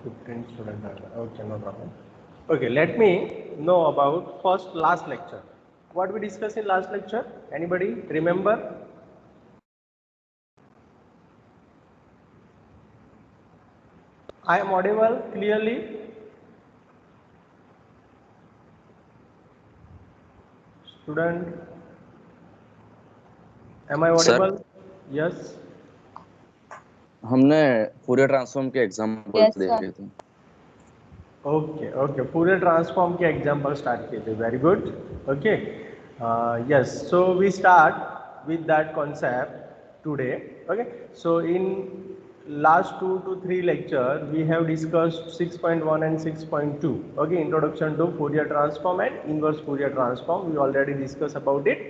15 students are there. Okay, no problem. Okay, let me know about first last lecture. What we discussed in last lecture? Anybody remember? I am audible clearly? Student, am I sir audible? Yes. हमने Fourier transform के example Yes, देखे sir. थे। Okay okay Fourier transform के example start किए थे very good okay yes so we start with that concept today okay so in last 2 to 3 lecture we have discussed 6.1 and 6.2 okay introduction to Fourier transform and inverse Fourier transform we already discussed about it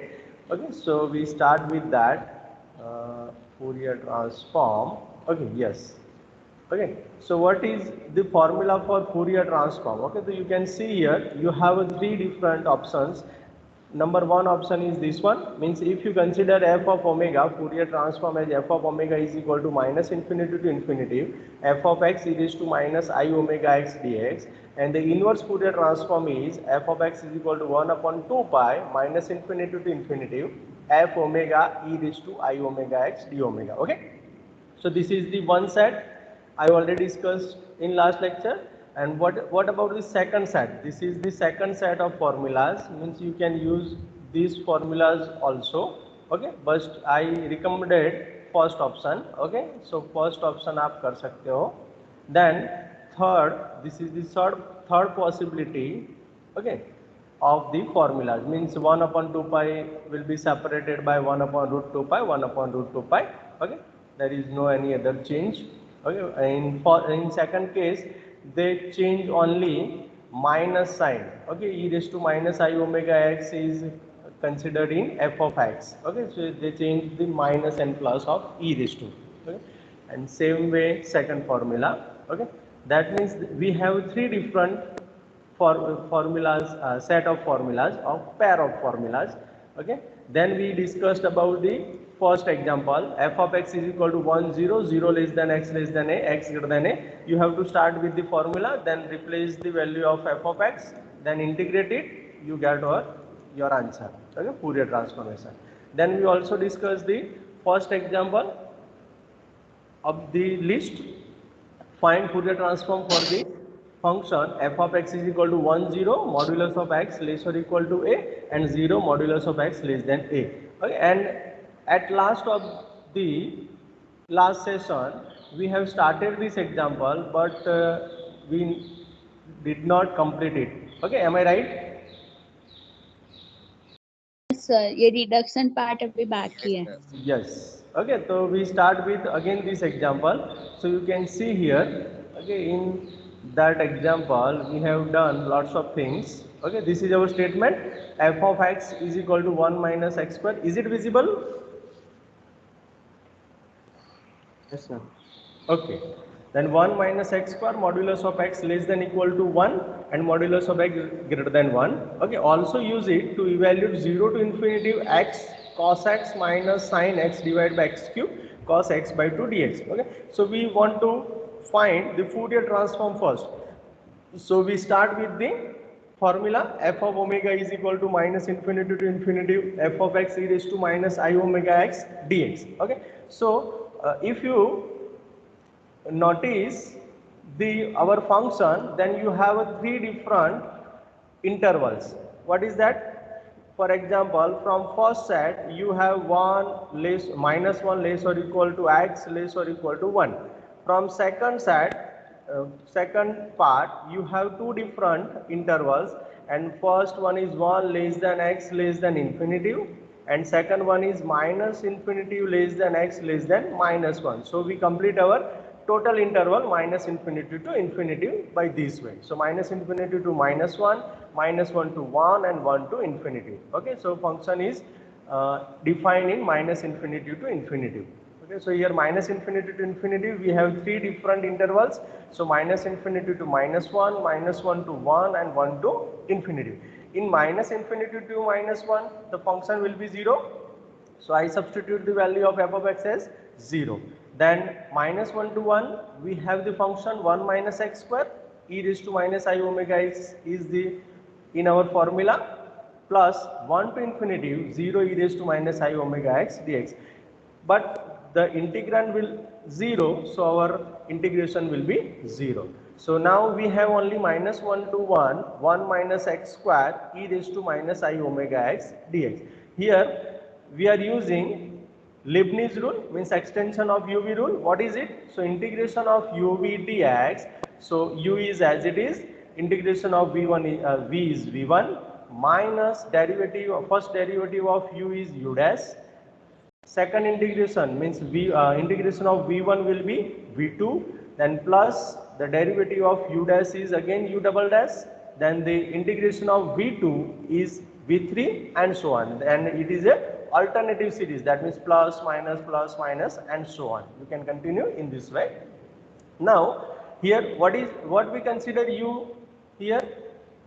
okay so we start with that Fourier transform okay yes. Okay, so what is the formula for Fourier transform? Okay, so you can see here you have three different options. Number one option is this one, means if you consider f of omega, Fourier transform as f of omega is equal to minus infinity to infinity, f of x e raised to minus I omega x dx, and the inverse Fourier transform is f of x is equal to 1 upon 2 pi minus infinity to infinity, f omega e raised to I omega x d omega. Okay, so this is the one set I already discussed in last lecture. And what about the second set? This is the second set of formulas, means you can use these formulas also. Okay, but I recommended first option. Okay, so first option आप कर सकते हो. Then third, this is the third possibility. Okay, of the formulas, means 1 upon 2 pi will be separated by 1 upon root 2 pi, 1 upon root 2 pi. Okay, there is no any other change. Okay, in second case they change only minus sign. Okay, e raised to minus I omega x is considered in f of x. Okay, so they change the minus and plus of e raised to. Okay, and same way second formula. Okay, that means we have three different formulas, set of formulas, of pair of formulas. Okay, then we discussed about the first example, f of x is equal to 1 0 0 less than x less than a, x greater than a. You have to start with the formula, then replace the value of f of x, then integrate it, you get your answer. Okay, Fourier transformation. Then we also discussed the first example of the list. Find Fourier transform for the function f of x is equal to 1 0 modulus of x less or equal to a and 0 modulus of x less than a. Okay, and at last of the last session we have started this example, but we did not complete it. Okay, am I right? Yes, sir. ये reduction part अभी बाकी है. Yes. Okay, so we start with again this example. So you can see here, okay, in that example we have done lots of things. Okay, this is our statement, f of x is equal to 1 minus x square. Is it visible? Yes, sir. Okay, then 1 minus x square modulus of x less than equal to 1 and modulus of x greater than 1. Okay, also use it to evaluate 0 to infinity x cos x minus sin x divided by x cube cos x by 2 dx. Okay, so we want to find the Fourier transform first. So we start with the formula, f of omega is equal to minus infinity to infinity f of x e raised to minus I omega x dx. Okay, so if you notice our function, then you have three different intervals. What is that? For example, from first set you have minus 1 less or equal to x less or equal to 1. From second set, second part, you have two different intervals, and first one is 1 less than x less than infinity, and second one is minus infinity less than x less than minus 1. So we complete our total interval minus infinity to infinity by this way. So minus infinity to minus 1, minus 1 to 1, and 1 to infinity. Okay, so function is defined in minus infinity to infinity. Okay, so here minus infinity to infinity we have three different intervals. So minus infinity to minus 1, minus 1 to 1, and 1 to infinity. In minus infinity to minus 1 the function will be 0. So I substitute the value of f of x as 0. Then minus 1 to 1 we have the function 1 minus x square e raised to minus I omega x is the in our formula, plus 1 to infinity 0 e raised to minus I omega x dx. But the integrand will 0, so our integration will be 0. So now we have only minus 1 to 1 1 minus x square e raised to minus I omega x dx. Here we are using Leibniz rule, means extension of UV rule. What is it? So integration of UV dx, so u is as it is, integration of v1 v is v1 minus derivative of first derivative of u is u dash. Second integration means integration of v1 will be v2, then plus the derivative of u dash is again u double dash, then the integration of v2 is v3 and so on, and it is a alternative series, that means plus minus and so on. You can continue in this way. Now here what we consider u here,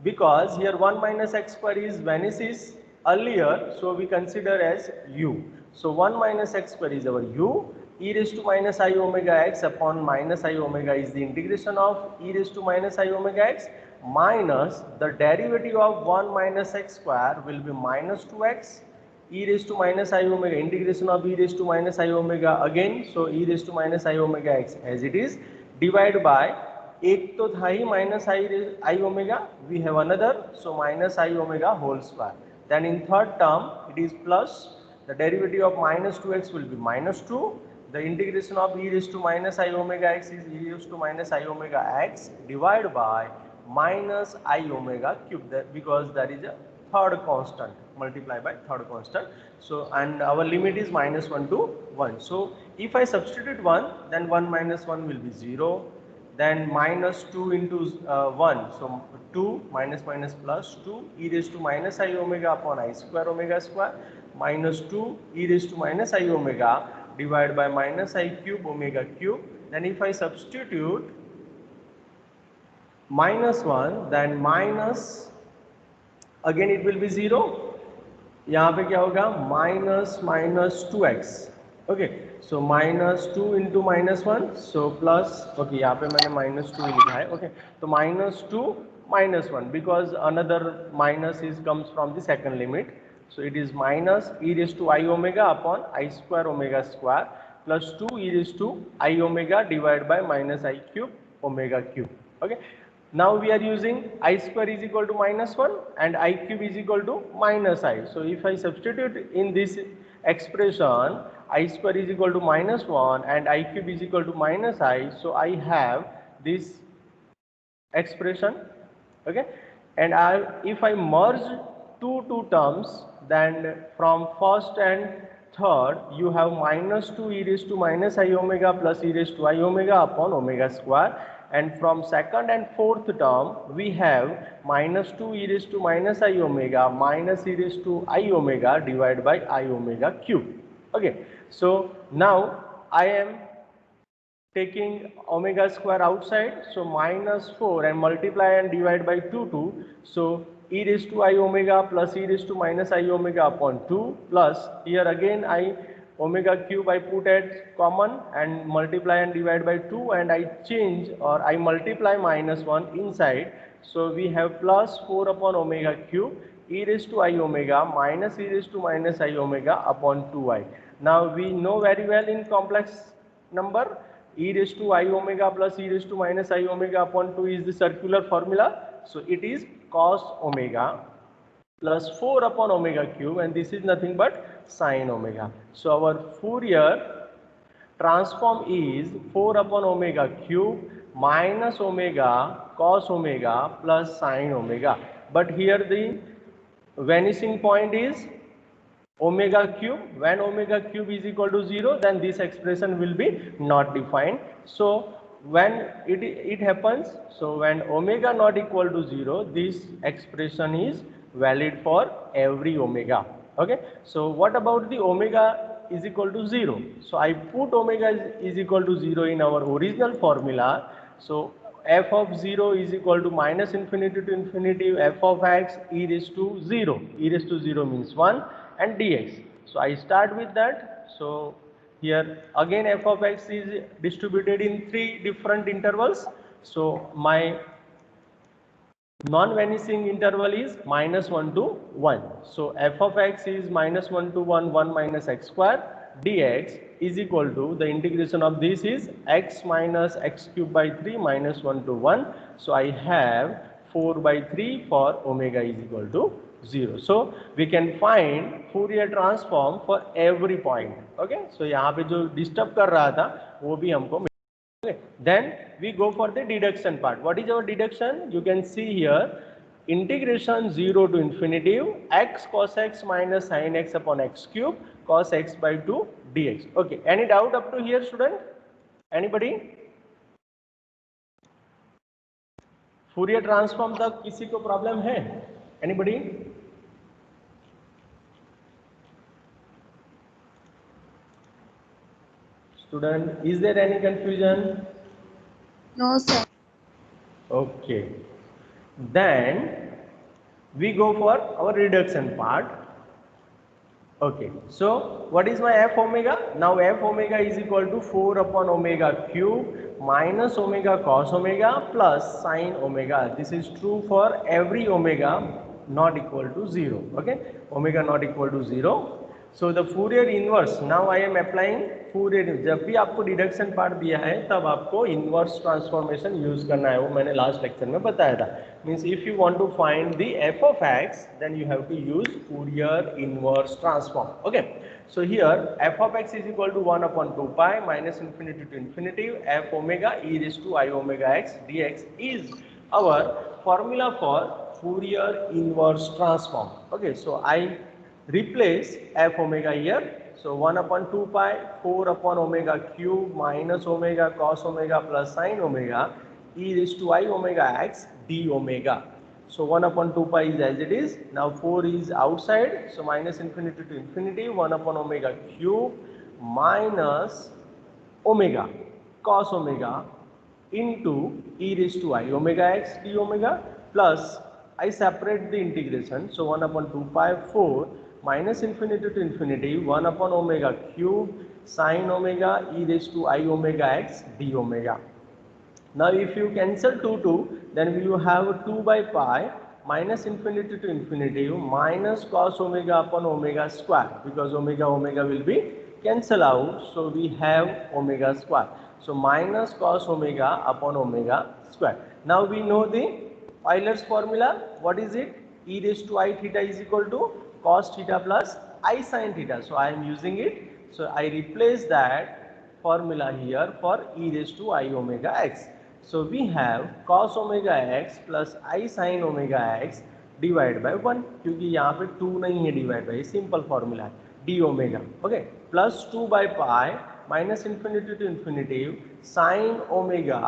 because here 1 minus x square is vanishes earlier, so we consider as u. So 1 minus x square is our u, e raised to minus I omega x upon minus I omega is the integration of e raised to minus I omega x, minus the derivative of 1 minus x square will be minus 2x e raised to minus I omega, integration of e raised to minus I omega again, so e raised to minus I omega x as it is, divided by एक तो था ही minus I omega, we have another, so minus I omega whole square. Then in third term it is plus, the derivative of minus 2x will be minus 2, the integration of e raised to minus I omega x is e raised to minus I omega x divided by minus I omega cube, because there is a third constant, multiply by third constant. So and our limit is minus 1 to 1. So if I substitute 1, then 1 minus 1 will be 0, then minus 2 into 1, so 2 minus plus 2 e raised to minus I omega upon I square omega square, minus 2 e raised to minus I omega divided by minus I cube omega cube. Then if I substitute minus 1, then minus again it will be 0, यहाँ पे क्या होगा minus 2x, okay, so minus 2 into minus 1, so plus, okay, यहाँ पे मैंने minus 2 लिखा है, okay, तो minus 2 minus 1, because another minus is comes from the second limit, so it is minus e raised to I omega upon I square omega square plus 2 e raised to I omega divided by minus I cube omega cube, okay. Now we are using I square is equal to minus 1 and I cube is equal to minus I. So if I substitute in this expression I square is equal to minus 1 and I cube is equal to minus I, so I have this expression, okay, and if I merge two terms, then from first and third you have minus 2 e raised to minus I omega plus e raised to I omega upon omega square, and from second and fourth term we have minus 2 e raised to minus I omega minus e raised to I omega divided by I omega cube, okay. So now I am taking omega square outside, so minus 4 and multiply and divide by 2, so e raised to I omega plus e raised to minus I omega upon 2, plus here again I omega cube I put at common and multiply and divide by 2, and I change or I multiply minus 1 inside, so we have plus 4 upon omega cube e raised to I omega minus e raised to minus I omega upon 2i. Now we know very well in complex number e raised to I omega plus e raised to minus I omega upon 2 is the circular formula, so it is cos omega plus 4 upon omega cube, and this is nothing but sin omega. So our Fourier transform is 4 upon omega cube minus omega cos omega plus sin omega, but here the vanishing point is omega cube. When omega cube is equal to 0, then this expression will be not defined. So when it happens, so when omega not equal to 0, this expression is valid for every omega, okay. So what about the omega is equal to 0? So I put omega is equal to 0 in our original formula, so f of 0 is equal to minus infinity to infinity f of x e raised to 0, e raised to 0 means 1 and dx. So I start with that, so Here again f of x is distributed in 3 different intervals. So my non-vanishing interval is -1 to 1. So f of x is -1 to 1, 1 minus x square dx is equal to, the integration of this is x minus x cube by 3 minus 1 to 1. So I have 4 by 3 for omega is equal to 0. So we can find Fourier transform for every point. Okay. So यहाँ पे जो disturb कर रहा था वो भी हमको. Okay. Then we go for the deduction part. What is our deduction? You can see here integration 0 to infinity x cos x minus sin x upon x cube cos x by 2 dx. Okay. Any doubt up to here, student? Anybody? Fourier transform तक किसी को problem है? Anybody? Student, is there any confusion? No, sir. Okay. Then we go for our reduction part. Okay. So what is my f omega? Now f omega is equal to 4 upon omega cube minus omega cos omega plus sin omega. This is true for every omega not equal to 0. Okay. Omega not equal to 0. So the Fourier inverse, now I am applying Fourier. जब भी आपको deduction part दिया है तब आपको inverse transformation use करना है, वो मैंने लास्ट लेक्चर में बताया था. Means if you want to find the f of x then you have to use Fourier inverse transform. Okay. So here f of x is equal to 1 upon 2 pi minus infinity to infinity f omega e raised to I omega x dx is our formula for Fourier inverse transform. Okay. So I replace f omega here. So 1 upon 2 pi 4 upon omega cube minus omega cos omega plus sin omega e raised to I omega x d omega. So 1 upon 2 pi is as it is. Now 4 is outside. So minus infinity to infinity 1 upon omega cube minus omega cos omega into e raised to I omega x d omega plus I separate the integration. So 1 upon 2 pi 4 minus infinity to infinity 1 upon omega cube sin omega e raised to I omega x d omega. Now if you cancel 2 then you have 2 by pi minus infinity to infinity minus cos omega upon omega square, because omega will be cancel out. So we have omega square. So minus cos omega upon omega square. Now we know the Euler's formula. What is it? E raised to I theta is equal to cos theta plus I sin theta. So I am using it. So I replace that formula here for e raised to I omega x. So we have cos omega x plus I sin omega x divided by 1, क्योंकि यहाँ पे 2 नहीं है divide by, simple formula है D omega. Okay. Plus 2 by pi minus infinity to infinity sin omega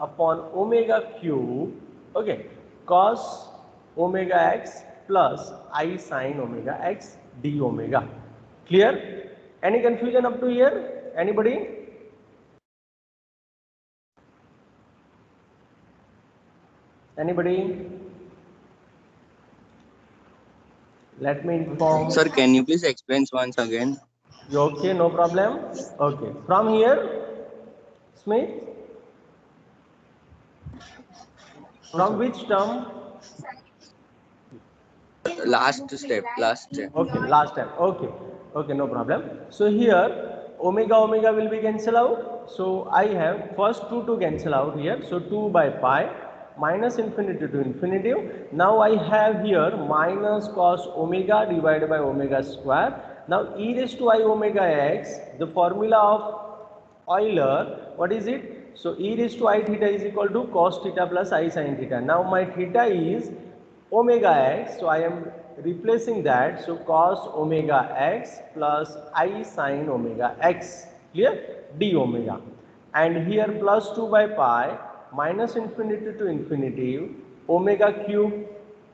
upon omega cube. Okay. Cos omega x plus I sin omega x d omega. Clear? Any confusion up to here? Anybody? Anybody? Let me inform. Sir, can you please explain once again? You okay? No problem. Okay. From here, Smith. From which term? Last step. Okay, last time. Okay, okay, no problem. So here omega will be cancel out. So I have first 2 to cancel out here. So 2 by pi minus infinity to infinity. Now I have here minus cos omega divided by omega square. Now e raised to I omega x, the formula of Euler, what is it? So e raised to I theta is equal to cos theta plus I sin theta. Now my theta is omega x, so I am replacing that. So cos omega x plus I sin omega x. Clear? D omega. And here plus 2 by pi minus infinity to infinity omega cube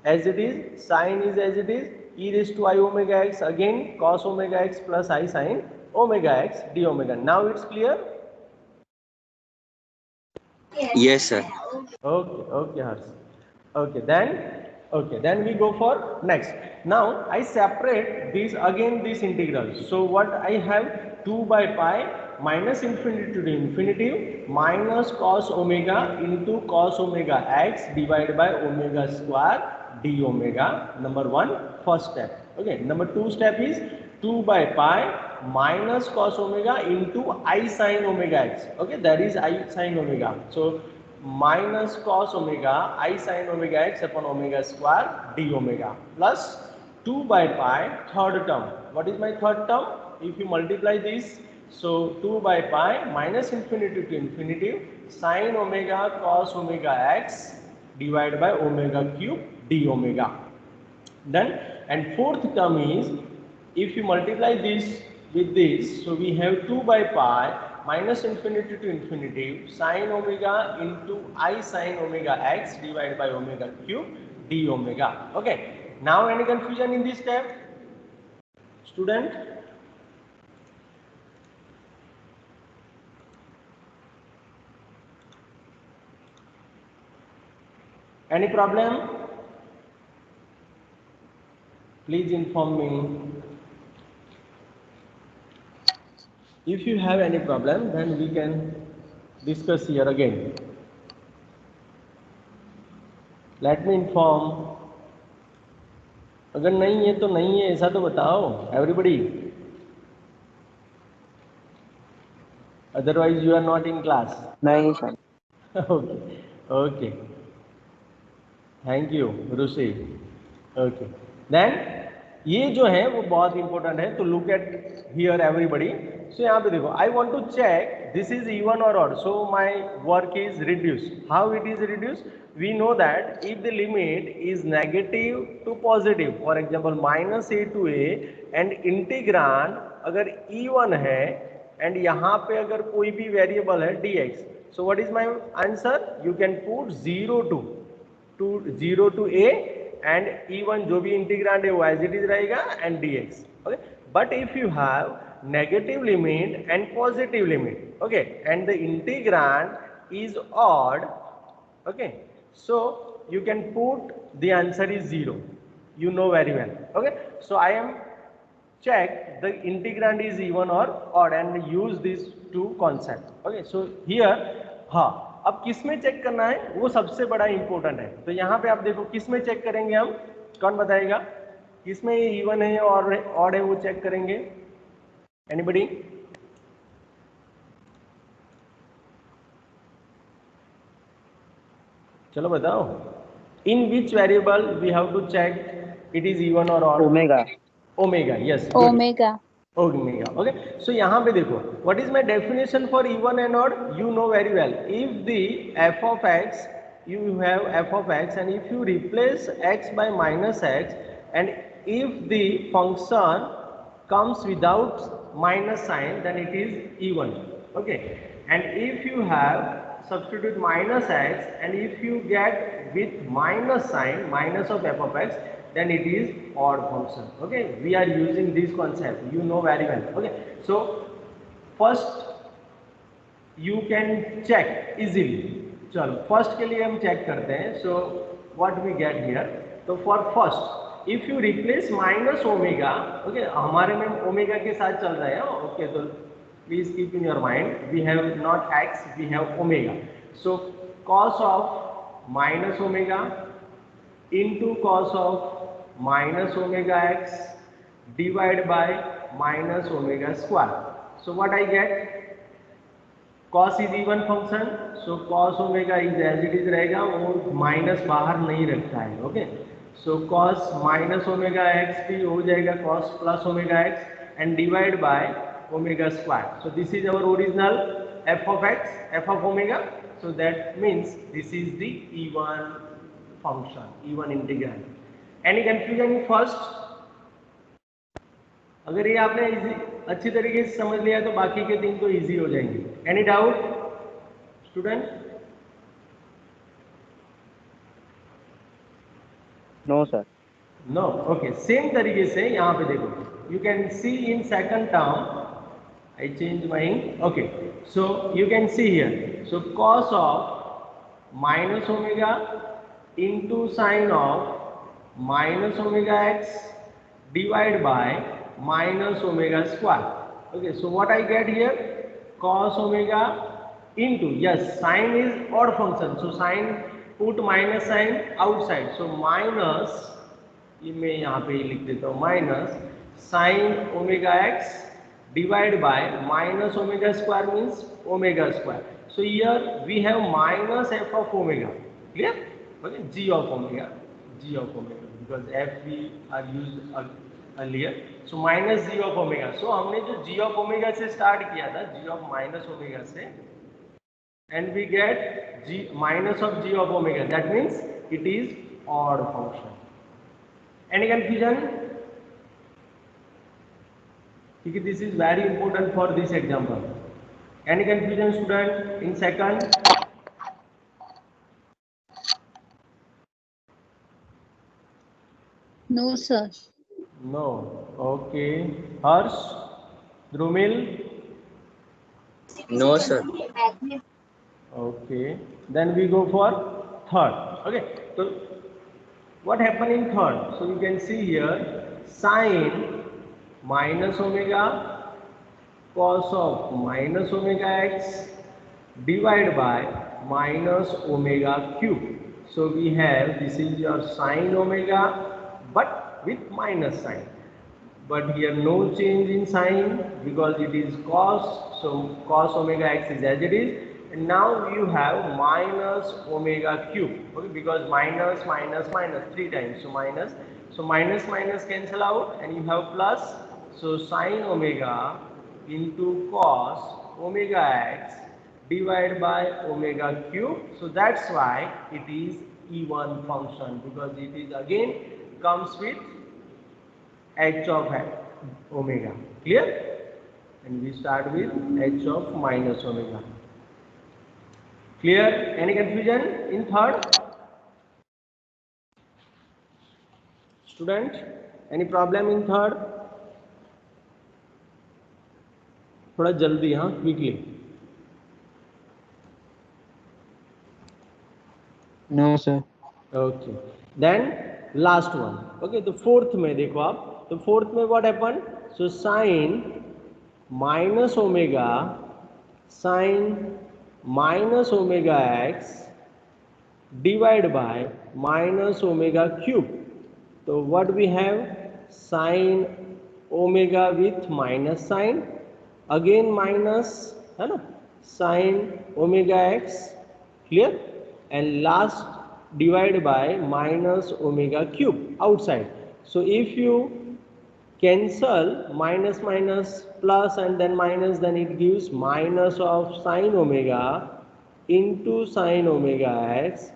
as it is, sin is as it is, e raised to I omega x, again cos omega x plus I sin omega x d omega. Now it's clear? Yes, sir. Okay, Harsh. Okay, then we go for next. Now I separate this integral. So what I have 2 by pi minus infinity to infinity minus cos omega into cos omega x divided by omega square d omega. Number 1 first step. Okay, number 2 step is 2 by pi minus cos omega into I sin omega x. Okay, that is I sin omega. So minus cos omega I sin omega x upon omega square d omega plus 2 by pi third term. What is my third term? If you multiply this, so 2 by pi minus infinity to infinity sin omega cos omega x divided by omega cube d omega. Done. And fourth term is, if you multiply this with this, so we have 2 by pi minus infinity to infinity sin omega into I sin omega x divided by omega cube d omega. Okay, now any confusion in this step, student? Any problem? Please inform me. If you have any problem, then we can discuss here again. Let me inform. अगर नहीं है तो नहीं है, ऐसा तो बताओ everybody. Otherwise you are not in class. नहीं sir. Okay, okay. Thank you, Rushi. Okay. Then ये जो है वो बहुत इंपॉर्टेंट है, तो look at here everybody. So यहाँ पे देखो, I want to check this is even or odd, so my work is reduce. How it is reduce? We know that if the limit is negative to positive, for example minus a to a, and integrand अगर even है and यहाँ पे अगर कोई भी variable है dx, so what is my answer? You can put 0 to a and even जो भी इंटीग्रांड है वो एज इट इज रहेगा and dx. Okay, but if you have negative limit and positive limit, okay, and the integrand is odd, okay, so you can put the answer is 0. You know very well. Okay, so I am check the integrand is even or odd and use these two concepts. Okay, so here हाँ, अब किस में check करना है वो सबसे बड़ा important है. तो यहाँ पे आप देखो किस में चेक करेंगे हम, कौन बताएगा किस में ये इवन है और ऑड है, वो चेक करेंगे. एनीबडी? चलो बताओ. In which variable we have to check it is even or odd? Omega. Omega, yes, omega. Omega. Okay, so यहाँ पे देखो, what is my definition for even and odd? You know very well. If the f of x, you have f of x, and if you replace x by minus x, and if the function comes without minus sign, then it is even. Okay, and if you have substitute minus x, and if you get with minus sign, minus of f of x, then it is odd function. Okay, we are using this concept, you know very well. Okay, so first you can check easily. चलो first के लिए हम check करते हैं. So what we get here, तो for first if you replace minus omega, okay, हमारे में omega के साथ चल रहे हैं. ओके, तो please keep in your mind, we have not x, we have omega. So cos of minus omega into cos of minus omega x divided by minus omega square. So what I get? Cos is even function, so cos omega is as it is रहेगा, वो minus बाहर नहीं रखता है. Okay, सो cos minus omega x भी हो जाएगा cos plus omega x and divide by omega square. So this is our original f of x, f of omega. So that means this is the even function, even integral. Any confusion in first? अगर ये आपने अच्छी तरीके से समझ लिया तो बाकी के 3 तो इजी हो जाएंगे. Any doubt student? No sir. No. Okay, same तरीके से यहाँ पे देखो, you can see in second term, I change my. Okay, so you can see here, so cos of minus omega into sin of minus omega x divided by minus omega square. Okay, so what I get here? Cos omega into, yes, sine is odd function, so sine, put minus sign outside, so minus, ये मैं यहाँ पे लिख देता हूँ, minus sine omega x divide by minus omega square means omega square. So here we have minus f of omega. Clear? Okay, g of omega, because f we are used earlier. So minus g of omega. So हमने जो g of omega से start किया था, g of minus omega से, and we get g minus of g of omega. That means it is odd function. Any confusion? Because this is very important for this example. Any confusion, student? In second? No, sir. No. Okay. Harsh? Drumil? No, sir. Okay. Then we go for third. Okay. So what happened in third? So you can see here sine minus omega cos of minus omega x divided by minus omega cube. So we have, this is your sine omega but with minus sign. But here no change in sign because it is cos, so cos omega x is as it is. And now you have minus omega cube, okay, because minus minus minus 3 times, so minus, so minus minus cancel out and you have plus, so sine omega into cos omega x divided by omega cube. So that's why it is even function, because it is again comes with h of omega. Clear? And we start with h of minus omega. Clear? Any confusion in third? Student, any problem in third? थोड़ा जल्दी, हाँ, quickly. No, sir. Okay. Then last one. Okay, the fourth में देखो आप, तो fourth में what happened? So sine minus omega, sine minus omega x divided by minus omega cube. So what we have? Sine omega with minus sign, again minus, है ना, sine omega x. Clear? And last divided by minus omega cube outside. So if you cancel minus minus plus and then minus, then it gives minus of sine omega into sine omega x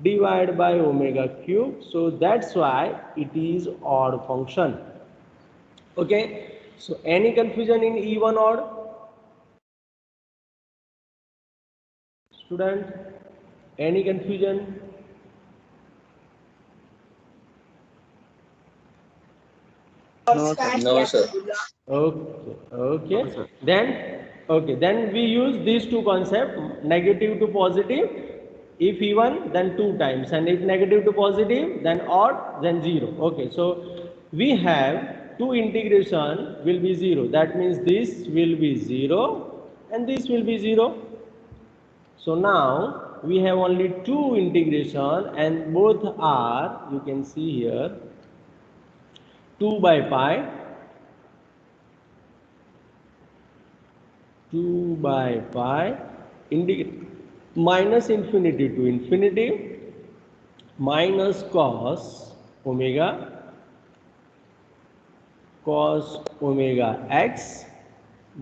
divided by omega cube. So that's why it is odd function. Okay, so any confusion in even odd? Student, any confusion? No, sir. No, sir. Okay. Then we use these two concepts, negative to positive. If even, then 2 times, and if negative to positive, then odd, then 0. Okay, so we have 2 integration will be 0. That means this will be 0 and this will be 0. So now we have only 2 integration and both are, you can see here, 2 by pi, 2 by pi, minus infinity to infinity, minus cos omega x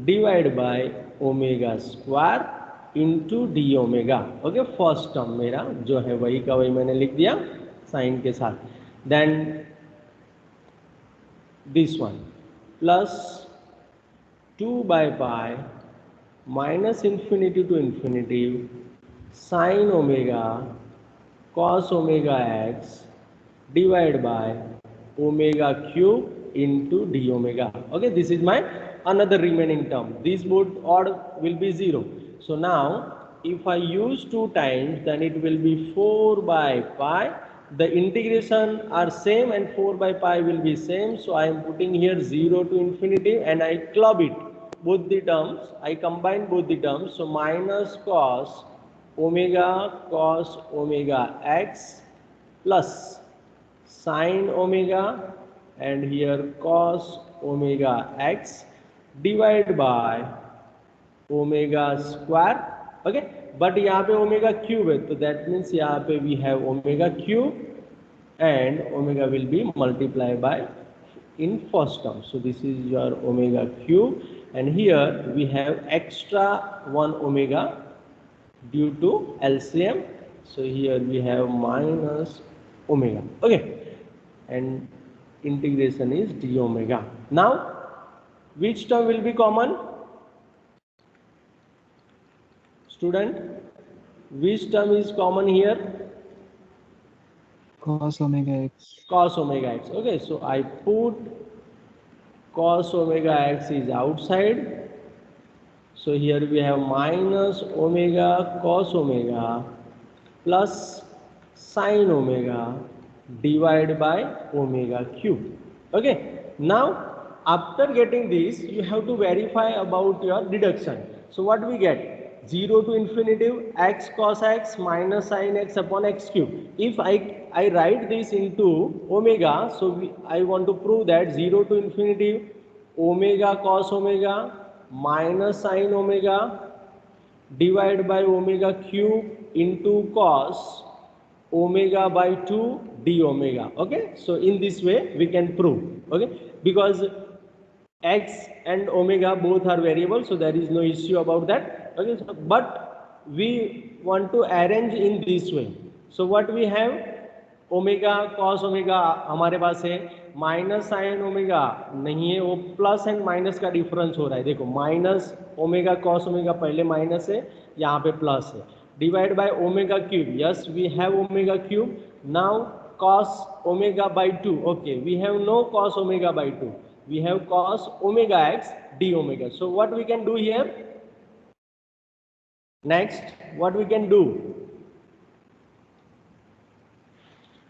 divided by omega square into d omega. Okay, first term मेरा जो है वही का वही मैंने लिख दिया sine के साथ. Then this one plus 2 by pi minus infinity to infinity sine omega cos omega x divided by omega cube into d omega. Okay, this is my another remaining term. These both odd will be 0. So now if I use 2 times, then it will be 4 by pi. The integration are same and 4 by pi will be same. So I am putting here 0 to infinity and I club it. both the terms, I combine both the terms, so minus cos omega x plus sin omega and here cos omega x divided by omega square. Okay, but यहाँ पे omega cube है, तो that means यहाँ पे we have omega cube and omega will be multiply by in first term. So this is your omega cube and here we have extra 1 omega due to LCM. So here we have minus omega. Okay, and integration is d omega. Now which term will be common? Student, which term is common here? Cos omega x. Cos omega x. Okay, so I put cos omega x is outside. So here we have minus omega cos omega plus sin omega divided by omega cube. Okay, now after getting this, you have to verify about your deduction. So what we get? 0 to infinitive x cos x minus sin x upon x cube. If I write this into omega, so I want to prove that 0 to infinitive omega cos omega minus sin omega divided by omega cube into cos omega by 2 d omega. Okay, so in this way we can prove. Okay, because x and omega both are variable, so there is no issue about that. Okay, so, but we want to arrange in this way. So what we have, omega cos omega हमारे पास है, minus sine omega नहीं है, वो plus and minus का difference हो रहा है. देखो माइनस ओमेगा कॉस ओमेगा पहले माइनस है, यहाँ पे प्लस है, divide by omega cube. Yes we have omega cube. Now cos omega by 2. Okay, we have no cos omega by 2, we have cos omega x d omega. So what we can do here? Next, what we can do?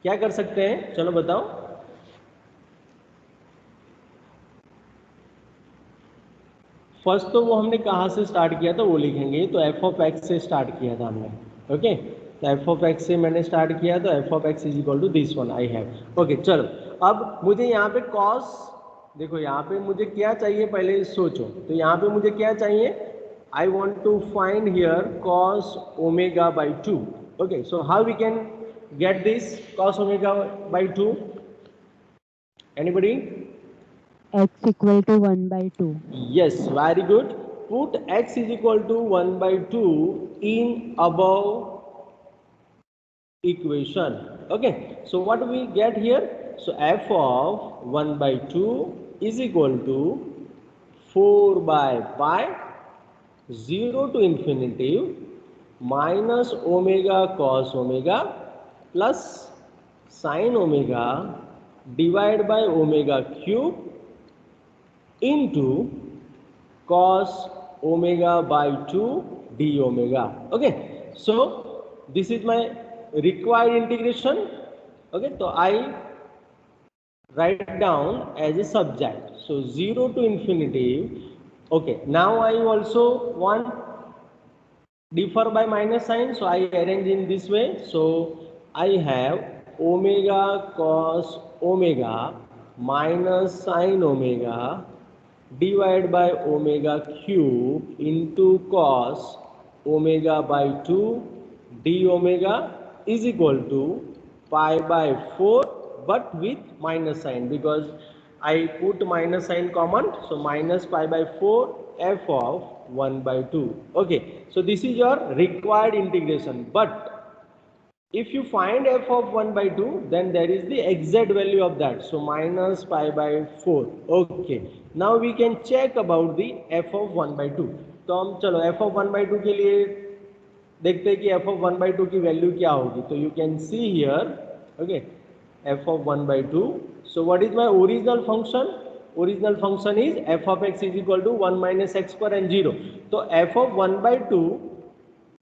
क्या कर सकते हैं, चलो बताओ. First तो वो हमने कहाँ से स्टार्ट किया था वो लिखेंगे. तो एफ ऑफ एक्स से स्टार्ट किया था हमने. ओके, तो एफ ऑफ एक्स से मैंने स्टार्ट किया, तो f of x is equal to this one I have. Okay, चलो अब मुझे यहाँ पे कॉस, देखो यहाँ पे मुझे क्या चाहिए पहले सोचो. तो यहाँ पे मुझे क्या चाहिए, I want to find here cos omega by 2. Okay, so how we can get this cos omega by 2? Anybody? x equal to 1 by 2. Yes, very good. Put x is equal to 1 by 2 in above equation. Okay, so what we get here? So f of 1 by 2 is equal to 4 by pi 0 to infinity minus omega cos omega plus sin omega divided by omega cube into cos omega by 2 d omega. Okay, so this is my required integration. Okay, so I write down as a subject, so 0 to infinity. Okay, now I also want differ by minus sign, so I arrange in this way. So I have omega cos omega minus sin omega divided by omega cube into cos omega by 2 d omega is equal to pi by 4, but with minus sign, because I put minus sign common, so minus pi by 4 f of 1 by 2. Okay, so this is your required integration. But if you find f of 1 by 2, then there is the exact value of that, so minus pi by 4. Okay, now we can check about the f of 1 by 2. तो हम चलो f of 1 by 2 के लिए देखते हैं कि f of 1 by 2 की value क्या होगी. तो you can see here, okay, f of 1 by 2. So what is my original function? Original function is f of x is equal to 1 minus x square and 0. तो f of 1 by 2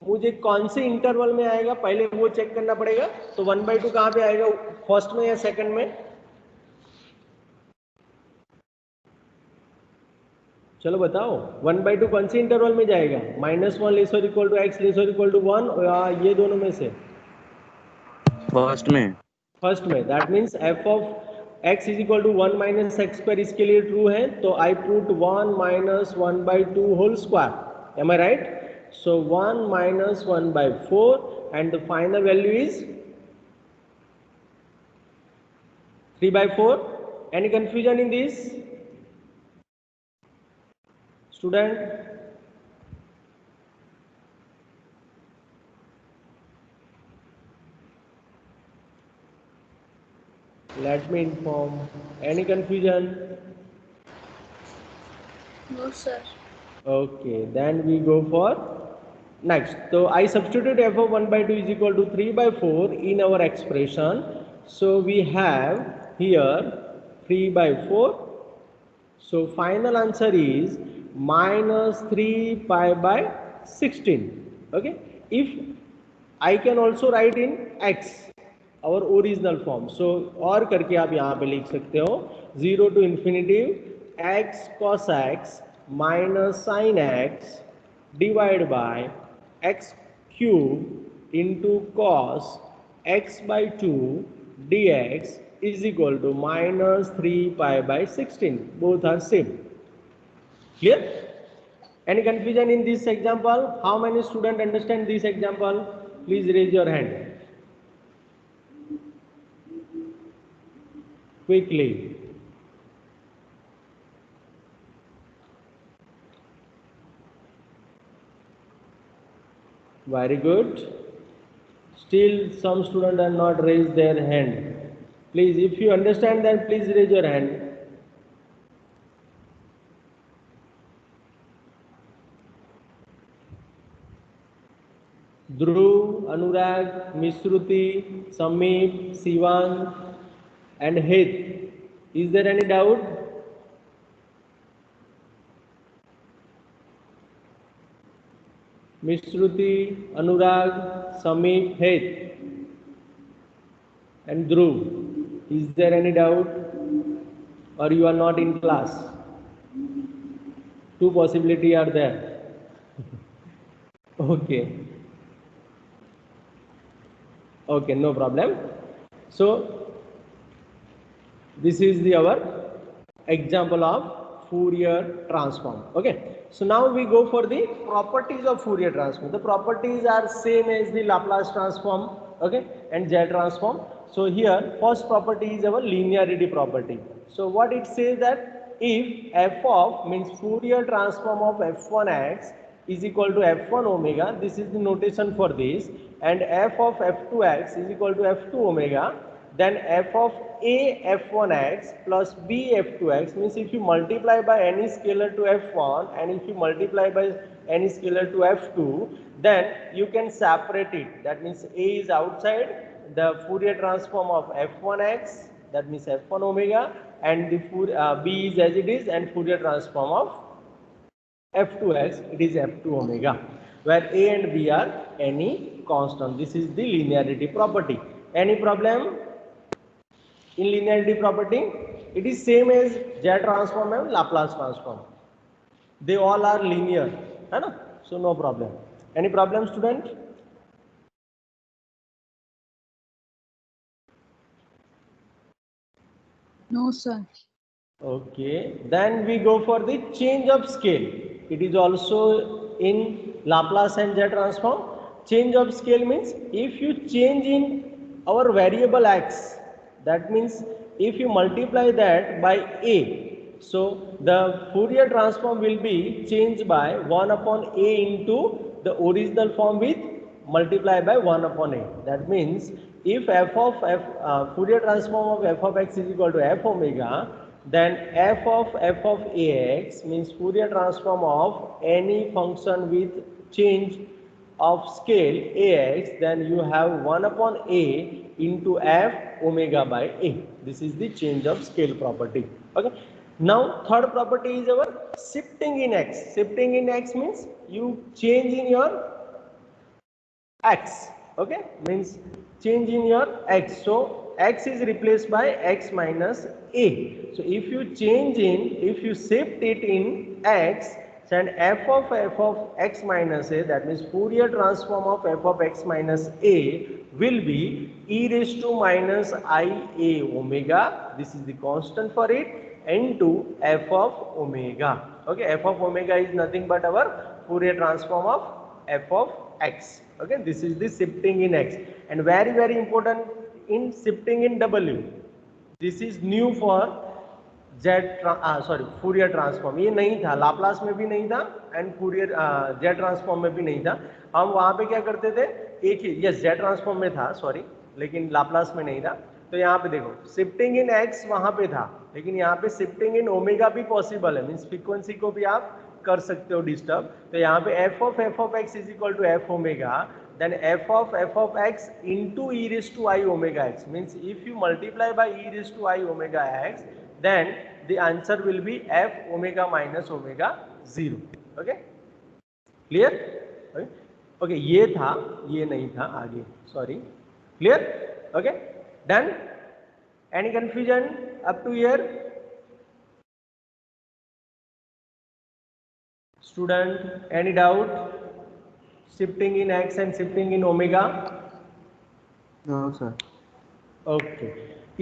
मुझे कौन से interval में आएगा पहले वो check करना पड़ेगा. तो 1 by 2 कहाँ पे आएगा, फर्स्ट में या सेकंड में? चलो बताओ 1/2 कौन से इंटरवल में जाएगा? -1 लेस और इक्वल टू x लेस और इक्वल टू 1 या ये दोनों में से? फर्स्ट में। फर्स्ट में। That means f of x is equal to 1 minus x square इसके लिए ट्रू है, तो I put 1 minus 1/2 whole square. Am I right? So 1 minus 1/4 and the final value is 3/4. Any confusion in this? Student? Let me inform. Any confusion? No, sir. Okay, then we go for next. So I substitute f of 1/2 is equal to 3/4 in our expression. So we have here 3/4. So final answer is minus 3 pi by 16. Okay. If I can also write in x our original form. So और करके आप यहाँ पे लिख सकते हो 0 to infinity x cos x minus sin x divided by x cube into cos x by 2 dx is equal to minus 3 pi by 16. Both are same. Clear? Any confusion in this example? How many students understand this example? Please raise your hand. Quickly. Very good. Still some students are not raised their hand. Please, if you understand that, please raise your hand. Dhruv, Anurag, Mishruti, Sameep, Sivan and Hit. Is there any doubt? Mishruti, Anurag, Sameep, Hit and Dhruv. Is there any doubt? Or you are not in class? Two possibilities are there. Okay. Okay, no problem. So this is our example of Fourier transform. Okay. So now we go for the properties of Fourier transform. The properties are same as the Laplace transform, okay, and Z transform. So here first property is our linearity property. So what it says that if f of means Fourier transform of f1x is equal to f1 omega, this is the notation for this, and f of f2x is equal to f2 omega, then f of a f1x plus b f2x means if you multiply by any scalar to f1 and if you multiply by any scalar to f2, then you can separate it. That means a is outside, the Fourier transform of f1x, that means f1 omega, and the b is as it is, and Fourier transform of f2x, it is f2 omega, where a and b are any constant. This is the linearity property. Any problem in linearity property? It is same as Z transform and Laplace transform. They all are linear, है ना? So no problem. Any problem, student? No, sir. Okay. Then we go for the change of scale. It is also in Laplace and Z transform. Change of scale means if you change in our variable x, that means if you multiply that by a, so the Fourier transform will be changed by 1 upon a into the original form with multiply by 1 upon a. That means if Fourier transform of f of x is equal to f omega, then f of ax means Fourier transform of any function with change of scale ax, then you have 1 upon a into f omega by a. This is the change of scale property. Okay. Now third property is our shifting in x. Shifting in x means you change in your x, okay, means change in your x. So x is replaced by x minus a. So if you shift it in x, then f of x minus a, that means Fourier transform of f of x minus a will be e raised to minus I a omega, this is the constant for it, into f of omega. Okay, f of omega is nothing but our Fourier transform of f of x. Okay, this is the shifting in x, and very important in shifting in w. This is new for Fourier transform. ये नहीं था, Laplace में भी नहीं था and Fourier Z transform में भी नहीं था. हम वहां पे क्या करते थे, एक ही, यस जेड ट्रांसफॉर्म में था सॉरी, लेकिन लाप्लास में नहीं था. तो यहाँ पे देखो शिफ्टिंग इन एक्स वहां पे था, लेकिन यहाँ पे शिफ्टिंग इन ओमेगा भी पॉसिबल है, मीन्स फ्रीक्वेंसी को भी आप कर सकते हो डिस्टर्ब. तो यहाँ पे f of x is equal to f omega, then f of x into e raised to I omega x, means if you multiply by e raised to I omega x, then the answer will be f omega minus omega 0. Okay, clear? Okay, okay, ये था, ये नहीं था आगे, sorry. Clear? Okay, done. Any confusion up to here? Student, any doubt? Shifting in x and shifting in omega? No, sir. Okay,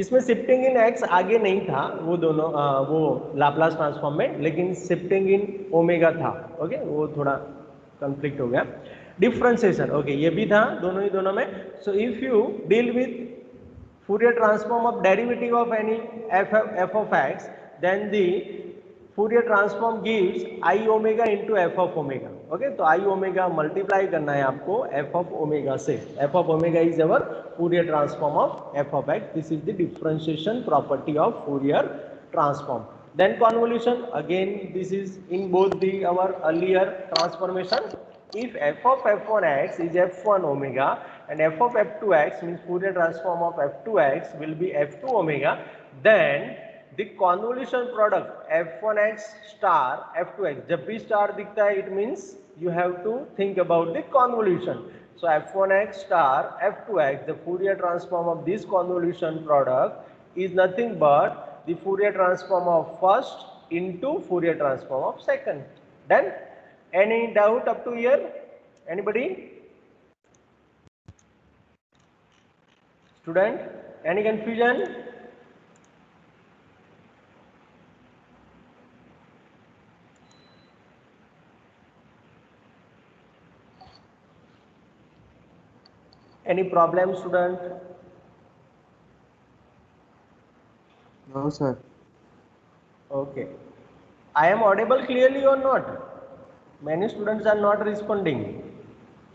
इसमें shifting in x आगे नहीं था, वो दोनों वो लाप्लास ट्रांसफॉर्म में, लेकिन शिफ्टिंग इन ओमेगा था. ओके, वो थोड़ा कॉन्फ्लिक्ट हो गया. डिफरेंशिएशन, ओके, ये भी था दोनों में. So if you deal with Fourier transform of derivative of any f of x, then the Fourier transform gives I omega into f of omega. Okay, तो I omega मल्टीप्लाई करना है आपको f of omega से. f of omega is our Fourier transform of f of x. This is the differentiation property of Fourier transform. Then convolution, again this is in both the our earlier transformation. If f of f1x is f1 omega and f of f2x means Fourier transform of f2x will be f2 omega, then the convolution product f1x star f2x, जब भी star दिखता है it means you have to think about the convolution. So f1x star f2x, the Fourier transform of this convolution product is nothing but the Fourier transform of first into Fourier transform of second. Then any doubt up to here? Anybody? Student, any confusion? Any problem, student? No, sir. Okay. I am audible clearly or not? Many students are not responding.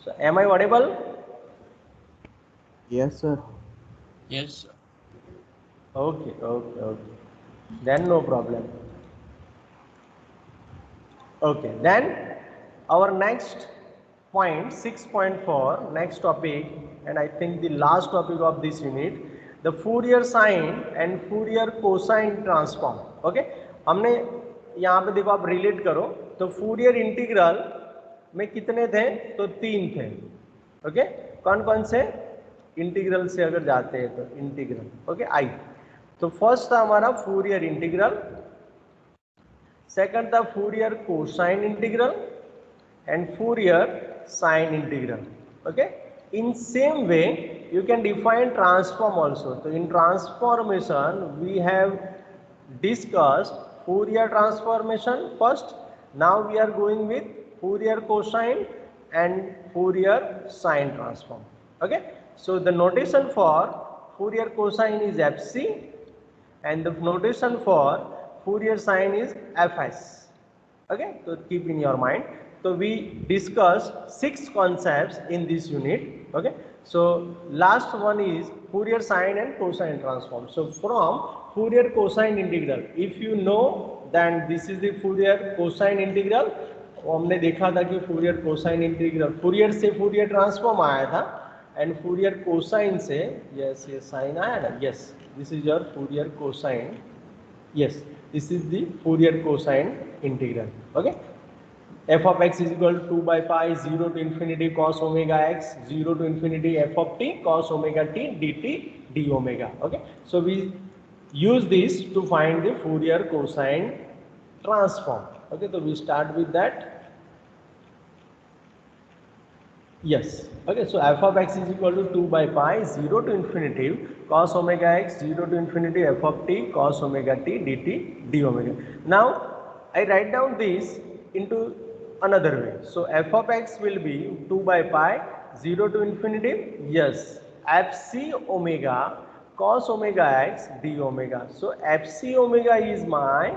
So, am I audible? Yes, sir. Yes, sir. Okay. Then no problem. Okay, then our next point 6.4, next topic, and I think the last topic of this unit, the Fourier sine and Fourier cosine transform. Okay, हमने यहाँ पे देखो, आप relate करो तो Fourier integral में कितने थे, तो 3 थे. ओके, कौन कौन से इंटीग्रल से अगर जाते हैं तो इंटीग्रल, ओके, आई. तो फर्स्ट था हमारा Fourier इंटीग्रल, सेकंड था Fourier cosine integral and Fourier sine integral. Okay, in same way you can define transform also. So in transformation we have discussed Fourier transformation first. Now we are going with Fourier cosine and Fourier sine transform. Okay, so the notation for Fourier cosine is fc and the notation for Fourier sine is fs. Okay, so keep in your mind. So we discussed 6 concepts in this unit. Okay, so last one is Fourier sine and cosine transform. So from Fourier cosine integral, if you know, then this is the Fourier cosine integral. हमने देखा था कि Fourier cosine integral, Fourier से Fourier transform आया था and Fourier cosine से, yes, ये sine आया ना, yes, this is your Fourier cosine, yes, this is the Fourier cosine integral. Okay, f of x is equal to 2 by pi 0 to infinity cos omega x 0 to infinity f of t cos omega t dt d omega. Okay, so we use this to find the Fourier cosine transform. Okay, so we start with that. Yes. Okay, so f of x is equal to 2 by pi 0 to infinity cos omega x 0 to infinity f of t cos omega t dt d omega. Now I write down this into another way. So f of x will be 2 by pi 0 to infinity. Yes. Fc omega cos omega x d omega. So Fc omega is my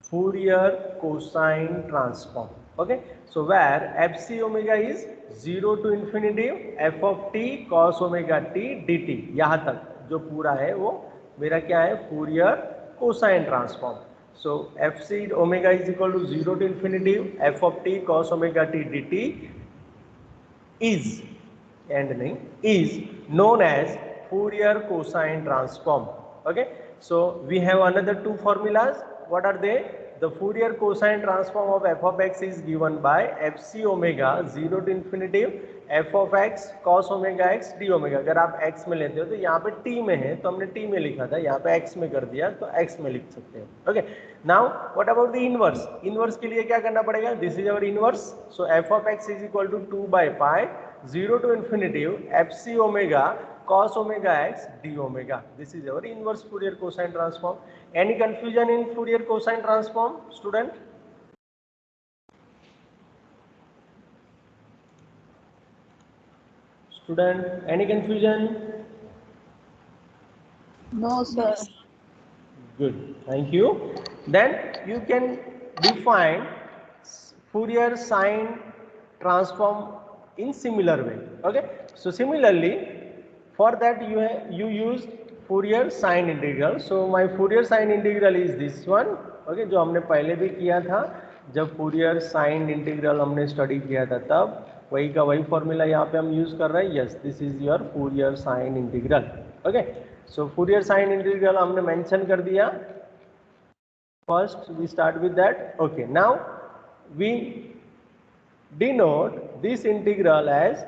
Fourier cosine transform. Okay, so where fc omega is 0 to infinity f of t cos omega t dt, यहाँ तक जो पूरा है वो मेरा क्या है, Fourier cosine transform. So fc omega is equal to 0 to infinity f of t cos omega t dt is is known as Fourier cosine transform. Okay, so we have another two formulas. What are they? The Fourier cosine transform of f of x is given by fc omega 0 to infinity f of x cos omega x d omega. अगर आप x में लेते हो तो यहाँ पे t में है तो हमने t में लिखा था, यहाँ पे x में कर दिया तो x में लिख सकते हैं. Okay, now what about the inverse? Inverse के लिए क्या करना पड़ेगा? This is our inverse. So f of x is equal to 2 by pi 0 to infinity fc omega cos omega x d omega. This is our inverse Fourier cosine transform. Any confusion in Fourier cosine transform, student? Student, any confusion? No, sir. Good, thank you. Then you can define Fourier sine transform in similar way. Okay, so similarly for that you use Fourier sine integral. So my Fourier sine integral is this one. Okay, जो हमने पहले भी किया था, जब Fourier sine integral हमने study किया था तब वही का वही फॉर्मूला यहाँ पे हम यूज कर रहे हैं. Yes, this is your Fourier sine integral. Okay, so Fourier sine integral हमने मेंशन कर दिया. First we start with that. Okay, now we denote this integral as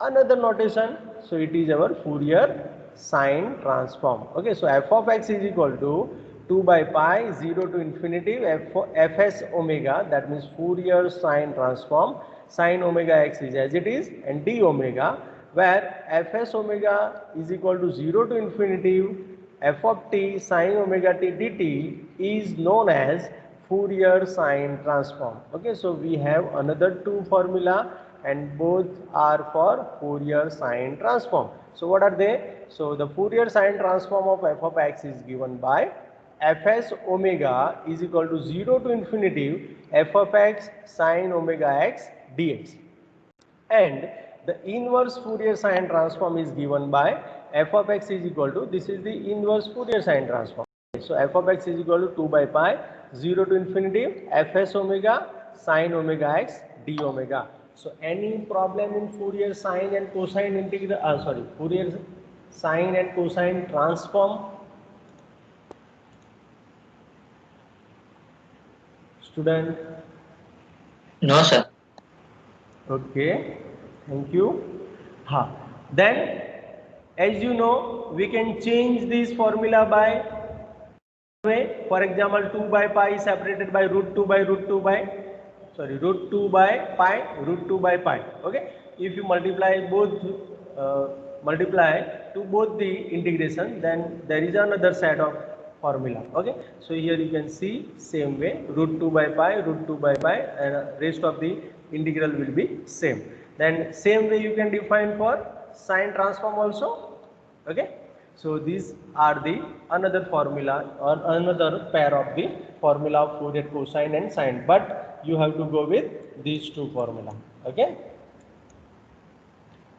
another notation. So it is our Fourier sine transform. Okay, so f of x is equal to 2 by pi 0 to infinity fs omega, that means Fourier sine transform. Sine omega x is as it is, and d omega, where fs omega is equal to 0 to infinity f of t sine omega t dt is known as Fourier sine transform. Okay, so we have another two formula and both are for Fourier sine transform. So what are they? So the Fourier sine transform of f of x is given by fs omega is equal to 0 to infinity f of x sine omega x dx, and the inverse Fourier sine transform is given by f of x is equal to, this is the inverse Fourier sine transform. So f of x is equal to 2 by pi 0 to infinity fs omega sine omega x d omega. So any problem in Fourier sine and cosine integral, Fourier sine and cosine transform? Student? No, sir. Okay, thank you. Then as you know, we can change this formula by way. For example, 2 by pi is separated by root 2 by root 2 by root 2 by pi root 2 by pi. Okay, if you multiply both multiply to both the integration, then there is another set of formula. Okay, so here you can see same way, root 2 by pi root 2 by pi, and rest of the integral will be same. Then same way you can define for sine transform also. Okay, so these are the another formula or another pair of the formula of Fourier cosine and sine, but you have to go with these two formula. Okay,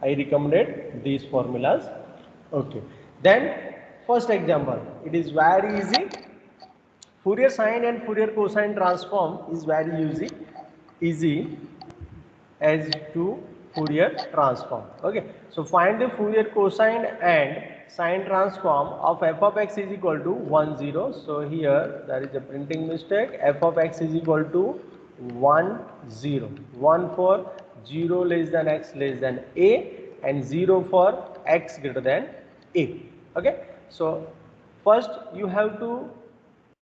I recommended these formulas. Okay, then first example, it is very easy. Fourier sine and Fourier cosine transform is very easy as to Fourier transform. Okay, so find the Fourier cosine and sine transform of f of x is equal to 1 0. So here there is a printing mistake. F of x is equal to 1 0, 1 for 0 less than x less than a, and 0 for x greater than A. Okay, so first you have to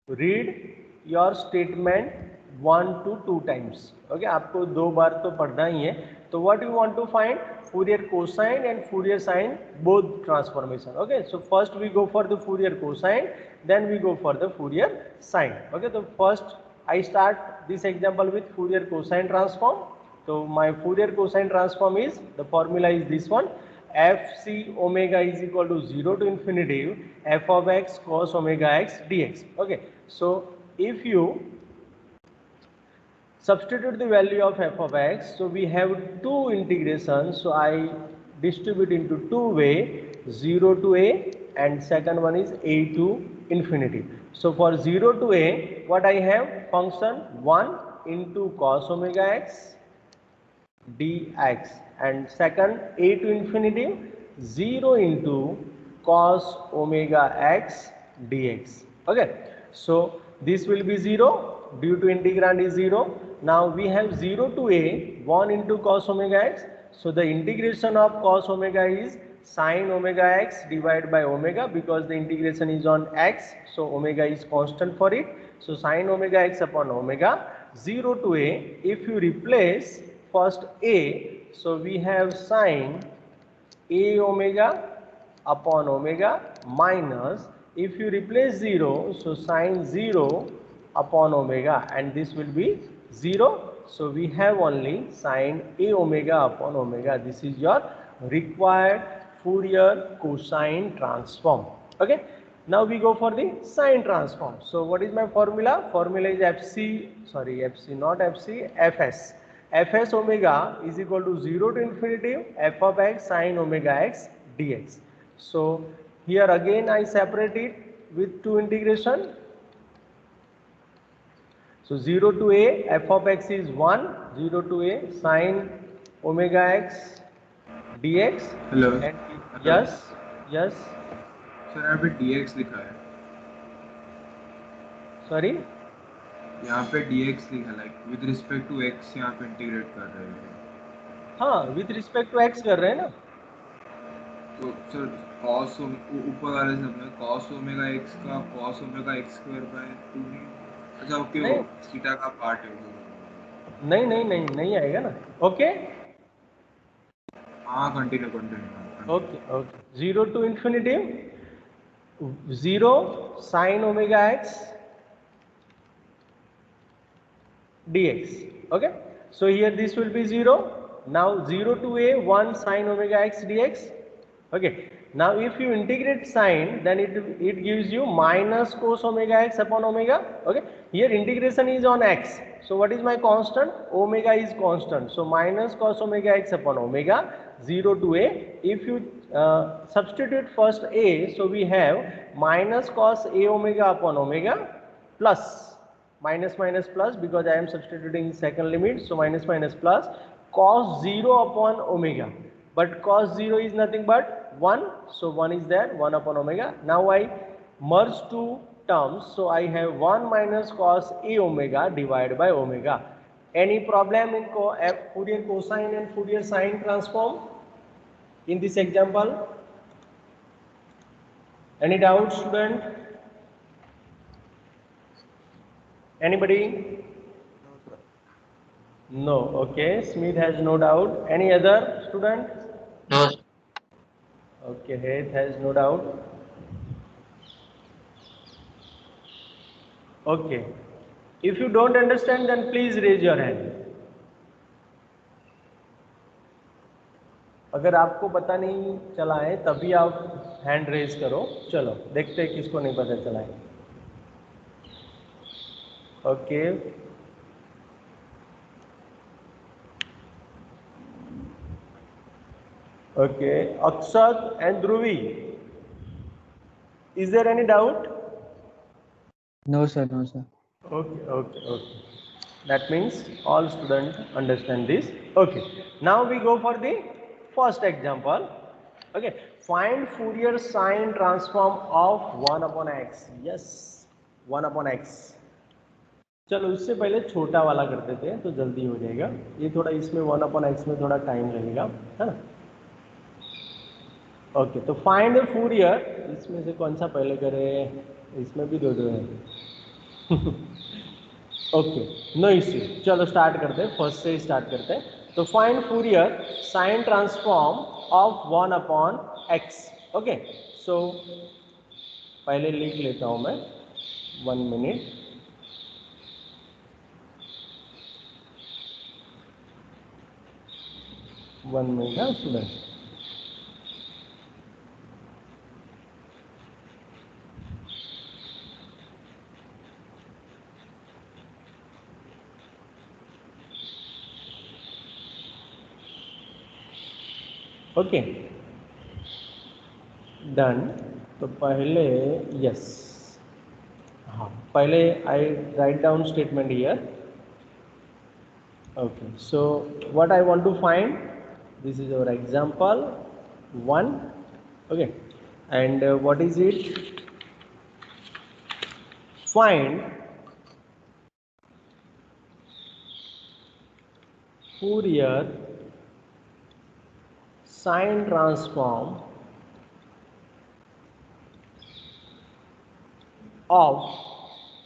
read your statement 1 to 2 times. Okay, आपको 2 बार तो पढ़ना ही है. तो what you want to find? Fourier cosine and Fourier sine both transformation. Okay, so first we go for the Fourier cosine, then we go for the Fourier sine. Okay, so first I start this example with Fourier cosine transform. So my Fourier cosine transform is, the formula is this one, fc omega is equal to 0 to infinity f of x cos omega x dx. Okay, so if you substitute the value of f of x, so we have two integrations, so I distribute into two way, 0 to a and second one is a to infinity. So for 0 to a, what I have, function 1 into cos omega x dx, and second a to infinity 0 into cos omega x dx. Okay, so this will be 0 due to integrand is 0. Now we have 0 to a, 1 into cos omega x, so the integration of cos omega is sin omega x divided by omega, because the integration is on x, so omega is constant for it, so sin omega x upon omega. 0 to a, if you replace first a, so we have sin a omega upon omega minus, if you replace 0, so sin 0 upon omega, and this will be 0. So we have only sin a omega upon omega. This is your required Fourier cosine transform. Okay, now we go for the sine transform. So what is my formula? Formula is fs. Fs omega is equal to 0 to infinity f of x sin omega x dx. So here again I separate it with two integration. So 0 to a, f of x is 1, 0 to a sin omega x dx. Hello And yes, yes, sir, यहाँ पे dx लिखा है. sorry, यहाँ पे dx लिखा है, like with respect to x यहाँ पे इंटीग्रेट कर रहे हैं. हाँ with respect to x कर रहे हैं ना. तो सर cos ऊपर वाले सब में cos ओमेगा x का cos omega x square by 2 नहीं. अच्छा, ओके, वो नहीं थीटा का पार्ट है वो. नहीं नहीं नहीं नहीं आएगा ना. ओके हाँ, continue. Okay okay, 0 to infinity 0 sin omega x dx. Okay, so here this will be 0. Now 0 to a, 1 sin omega x dx. Okay, now if you integrate sine, then it gives you minus cos omega x upon omega. Okay, here integration is on x, so what is my constant? Omega is constant, so minus cos omega x upon omega. 0 to a, if you substitute first a, so we have minus cos a omega upon omega plus minus minus plus, because I am substituting second limit, so minus minus plus cos 0 upon omega, but cos 0 is nothing but 1, so 1 is there, 1 upon omega. Now I merge two terms, so I have 1 minus cos a omega divided by omega. Any problem in Fourier cosine and Fourier sine transform in this example? Any doubt, student? Anybody? No. Okay, Smith has no doubt. Any other student? No, sir. Okay, Heath has no doubt. Okay, if you don't understand, then please raise your hand. अगर आपको पता नहीं चला है तभी आप hand raise करो. चलो देखते हैं किसको नहीं पता चला है. Okay, okay, Akshat and Dhruvi, is there any doubt? No sir, no sir. Okay, okay, okay. That means all students understand this. Okay, now we go for the first example. Okay, find Fourier sine transform of 1 upon x. Yes, 1 upon x. चलो इससे पहले छोटा वाला कर देते हैं तो जल्दी हो जाएगा. ये थोड़ा इसमें 1 upon x में थोड़ा टाइम लगेगा, है ना. ओके, तो फाइंड द फूरियर, इसमें से कौन सा पहले करें? इसमें भी दो दो है। ओके, नो इश्यू, चलो स्टार्ट करते हैं, फर्स्ट से ही स्टार्ट करते हैं। तो find Fourier sine transform of 1/x। Okay, so पहले लिख लेता हूँ मैं, 1 मिनट। है स्टूडेंट। Okay, done. तो पहले यस, हाँ, पहले I write down statement here. Okay, so what I want to find, this is our example 1. Okay, and what is it? Find Fourier sine transform of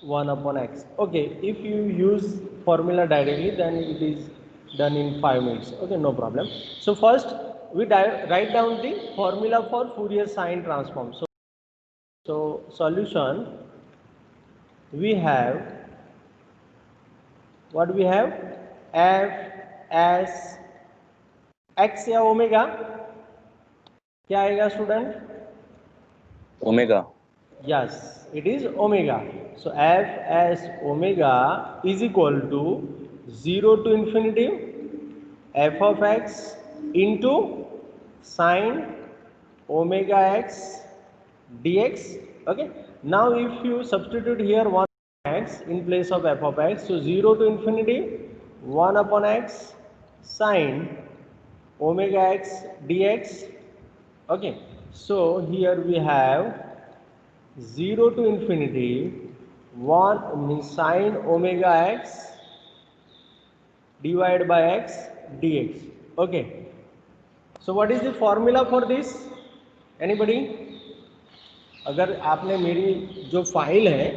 1/x. Okay, if you use formula directly, then it is done in 5 minutes. Okay, no problem. So first we write down the formula for Fourier sine transform. So solution, we have, what we have, f s x या omega, क्या आएगा student? Omega. Yes, it is omega. So f as omega is equal to 0 to infinity f of x into sine omega x dx. Okay, now if you substitute here 1 x in place of f of x, so 0 to infinity 1/x sine omega x dx. Okay, so here we have 0 to infinity 1 means sine omega x divided by x dx. Okay, so what is the formula for this? Anybody? अगर आपने मेरी जो file है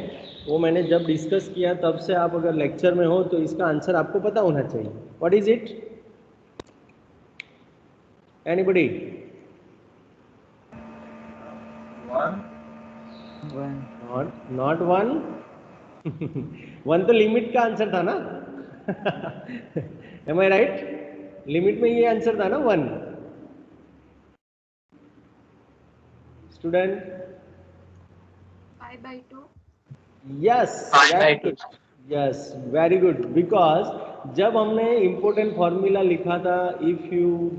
वो मैंने जब discuss किया तब से आप अगर लेक्चर में हो तो इसका आंसर आपको पता होना चाहिए. What is it? Anybody? 1. Not 1. 1 तो लिमिट का आंसर था ना. M I right? लिमिट में ये आंसर था ना 1. Student? 5/2. Yes, 5/2. Yes, very good. Because जब हमने इम्पोर्टेंट फॉर्मूला लिखा था, if you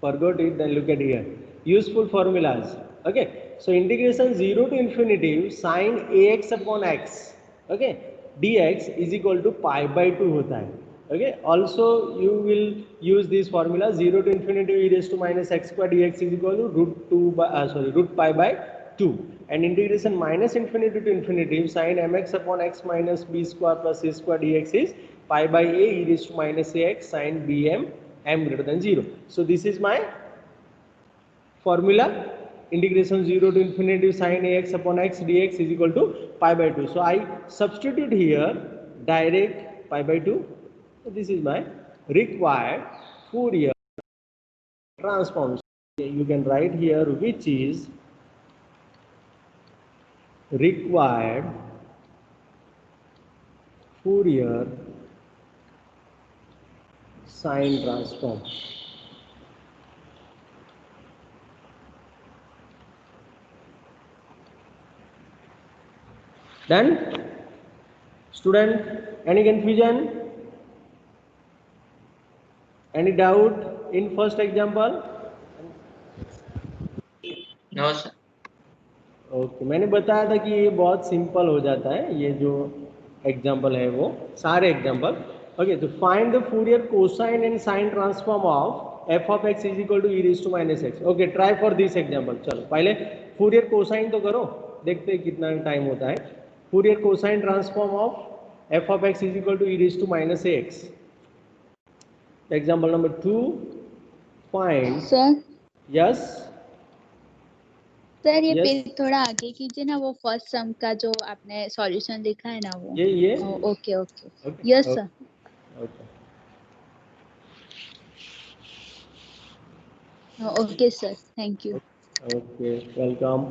forgot it then look at here, useful formulas. Okay, so integration 0 to infinity sin ax upon x, okay, dx is equal to pi/2 होता है. Okay, also you will use this formula 0 to infinity e raised to minus x square dx is equal to root pi by 2, and integration minus infinity to infinity sin mx upon x minus b square plus c square dx is pi by a e raised to minus ax sin bm m greater than 0. So this is my formula. Integration 0 to infinity sin ax upon x dx is equal to pi/2. So I substitute here direct pi/2. So this is my required Fourier transform. You can write here which is required Fourier sine transform. Done? Student, any confusion? Any doubt in first example? No, sir. Okay, मैंने बताया था कि ये बहुत simple हो जाता है, ये जो एग्जाम्पल है वो सारे एग्जाम्पल. ओके, तो find the Fourier cosine and sine transform of f of x is equal to e raise to minus x. Okay, try for this example. चलो पहले फूरियर कोसाइन तो करो, देखते हैं कितना टाइम होता है. Fourier cosine transform of f of x is equal to e raise to minus x. Example number 2, find. Sir, yes, sir ये Yes. पेज थोड़ा आगे कीजिए ना, वो फर्स्ट सम का जो आपने सॉल्यूशन लिखा है ना वो। ये okay okay. Okay. Yes sir. Okay. Okay sir, thank you. Okay, welcome.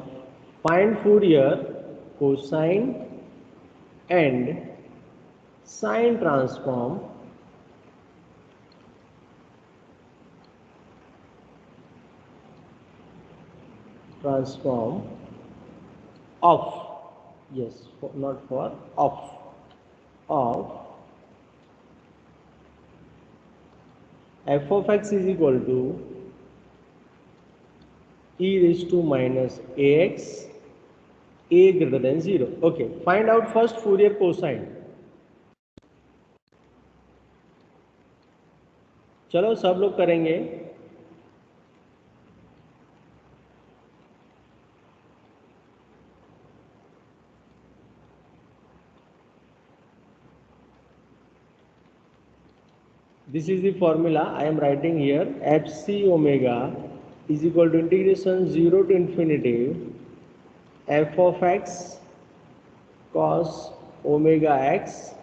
Find Fourier cosine and sine transform of, yes, not for, of f of x is equal to e raised to minus ax, a greater than 0. Okay, find out first Fourier cosine. चलो सब लोग करेंगे। This is the formula I am writing here. Fc omega is equal to integration 0 to infinity f of x cos omega x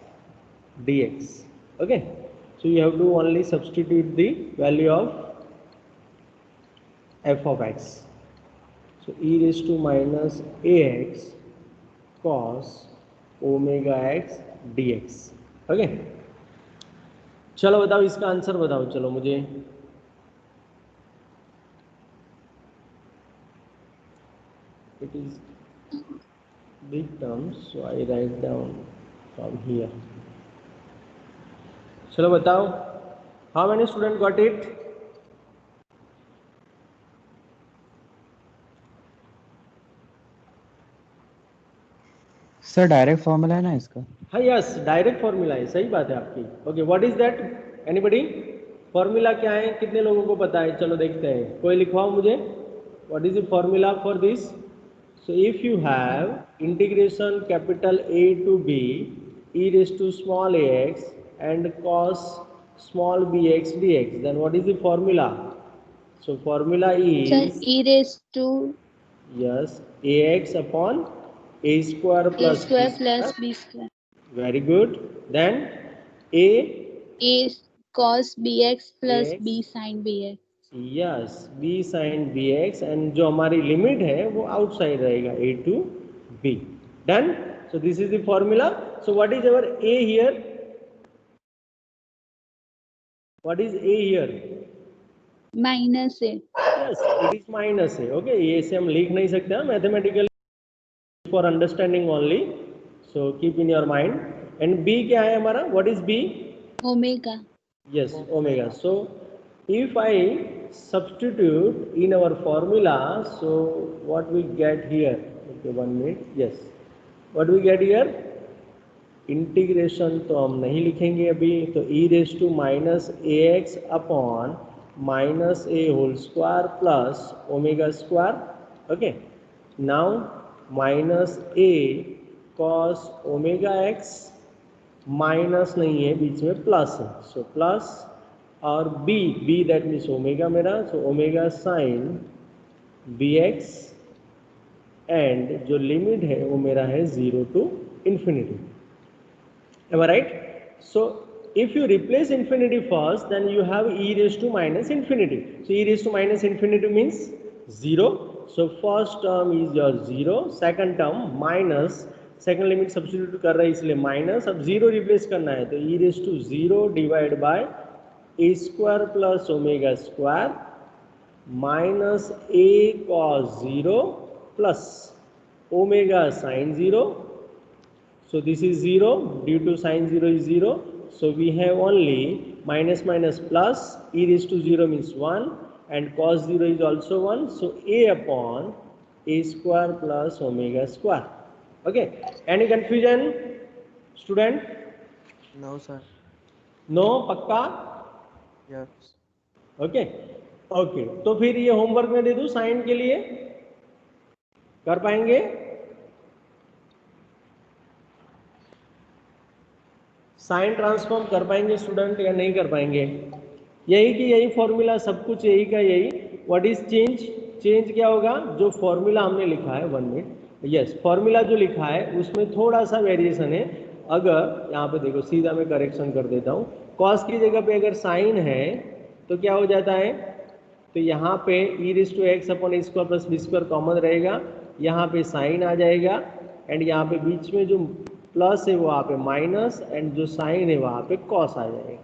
dx. Okay, so you have to only substitute the value of f of x. So e raised to minus ax cos omega x dx. Okay, चलो बताओ इसका answer बताओ, चलो मुझे। It is big terms, so I write down from here. चलो बताओ, how many student got it? Sir direct formula है ना इसका? हाँ यस, डायरेक्ट फॉर्मूला है, सही बात है आपकी। Okay, what is that? Anybody? Formula क्या है, कितने लोगों को पता है? चलो देखते हैं, कोई लिखवाओ मुझे। What is the formula for this? So if you have integration capital A to B e raised to small ax and cos small bx dx, then what is the formula? So formula sir is, e raise to yes, ax upon a square a plus b square square. Plus b square Very good. Then a a cos b x plus ax, b sine b x. yes, b sin bx, and जो हमारी limit है वो outside रहेगा a to b. Done. So this is the formula. So what is our a here? What is a here? Minus A. Yes, it is minus a. Okay, ये से हम लिख नहीं सकते हैं mathematical, for understanding only. So keep in your mind. And b क्या है हमारा? What is b? Omega. Yes, omega. So if I substitute in our formula, so what we get here? Okay, 1 minute. Yes, what we get here? Integration तो हम नहीं लिखेंगे अभी, तो e raise to minus a x upon minus a whole square plus omega square. Okay, now minus a cos omega x, minus नहीं है बीच में, प्लस है, सो प्लस, और बी दैट मीन्स ओमेगा मेरा, so omega sine b x, and जो limit है वो मेरा है 0 to infinity. Am I right? So if you replace infinity first, then you have e raised to minus infinity. So e raised to minus infinity means 0. So first term is your 0, second term minus, second limit substitute कर रहे हैं इसलिए minus, अब 0 replace करना है तो e raised to 0 divide by a square plus omega square minus a cos 0 plus omega sine 0. So this is 0, due to sin 0 is 0. So we have only minus minus plus, e raised to 0 means 1, and cos 0 is also 1. So a upon a square plus omega square. Okay, any confusion student? No sir. No, पक्का? Yes. Okay, okay, तो फिर ये homework में दे दूं sign के लिए, कर पाएंगे? साइन ट्रांसफॉर्म कर पाएंगे स्टूडेंट या नहीं कर पाएंगे? यही कि यही फॉर्मूला, सब कुछ यही का यही. What is change? चेंज क्या होगा, जो फॉर्मूला हमने लिखा है, 1 मिनट, यस, फॉर्मूला जो लिखा है उसमें थोड़ा सा वेरिएशन है। अगर यहाँ पे देखो, सीधा मैं करेक्शन कर देता हूँ, कॉस की जगह पे अगर साइन है तो क्या हो जाता है, तो यहाँ पे e⁻x/a² प्लस b² कॉमन रहेगा, यहाँ पे साइन आ जाएगा, एंड यहाँ पे बीच में जो प्लस है वहाँ पे माइनस, एंड जो साइन है वहाँ पे कॉस आ जाएगा,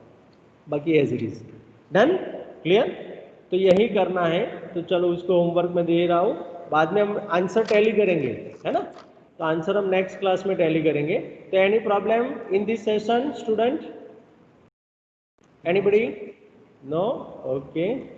बाकी as it is. Done, clear? तो यही करना है। तो चलो उसको होमवर्क में दे रहा हूँ, बाद में हम आंसर टैली करेंगे, है ना? तो आंसर हम नेक्स्ट क्लास में टैली करेंगे। तो any problem in this session student? Anybody? No? Okay.